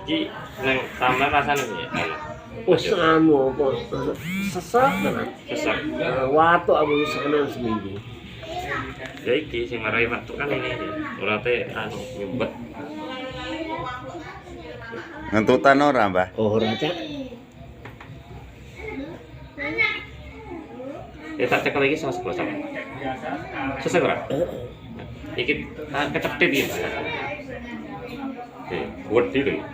Iki nang sampean rasane piye? Wis anu apa sesek tenan. Sesek. Watuk aku sekenan seminggu. Ya iki sing marai waktu kan ini iki. Ora te anu nyumpet. Ngentutan ora, Mbah? Ora cak. Ya tak cek lagi sama sebelah sama. Sesek ora? Iki kecetit iki. Oke, wedi lho.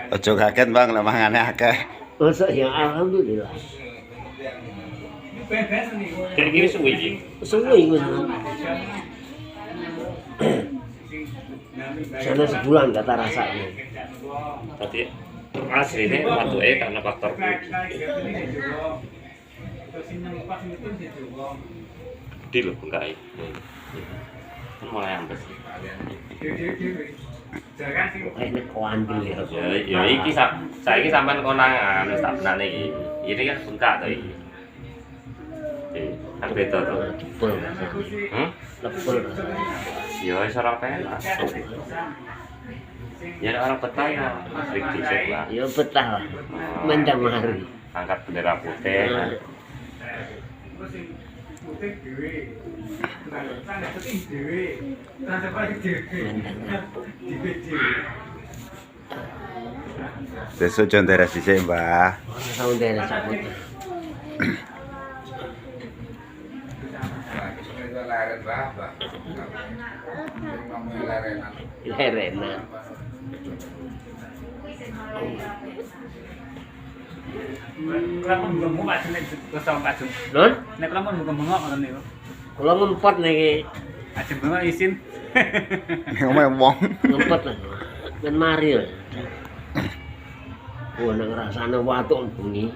Ojo kaget, Bang, lek mangane akeh. Masa ya alhamdulillah. Kayak gini suwi iki. Suwe iku. Sana sebulan kata rasanya. Tadi aslinya watuke karena faktor gede lho bengkai. Kan mulai ambes. Ini kuandil ya. Ya iki saiki sampean konangan wis tak benane iki. Ini kan bengkak to iki. Kan beda to. Lepul. Lepul. Ya wis ora penak. Ya ada orang betah ya, Astrid dicek lah. Ya betah lah. Mendang mari. Angkat bendera putih. Besok jon teres dhisik, Mbah. Tahun daerah cabut. Lerena. Kalau pun bengok Pak Jun kosong Pak Jun. Non? Nek kalau pun bengok ngoten niku. Kula ngempet niki. Ajeng bengok isin. Omahe wong. Ngempet lah. Ben mari lho. Wah nang rasane watuk bengi.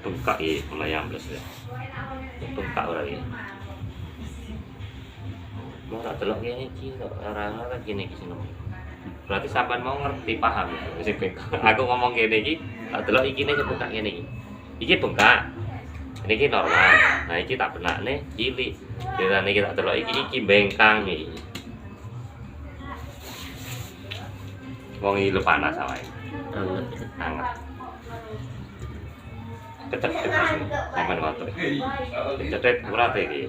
Bengkak iki mulai ambles ya. Bengkak ora iki. Mau tak delok kene iki kok ora gini iki sing berarti sampean mau ngerti paham sing bengkak. Aku ngomong kene iki tak delok ikine sing bengkak kene iki. Iki bengkak. Niki normal. Nah iki tak benakne cilik. Dirane iki tak delok iki bengkang iki. Wong iki lho panas awake. Anget. Hangat. Kecet sampean watuk. Kecet urat iki.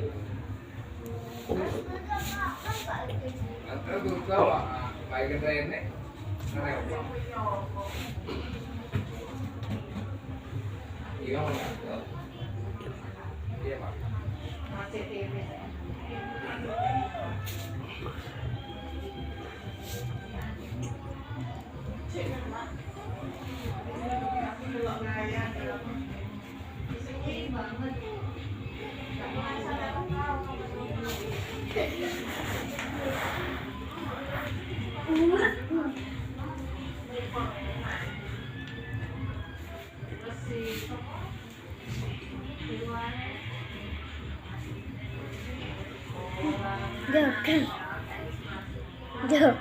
Jauh.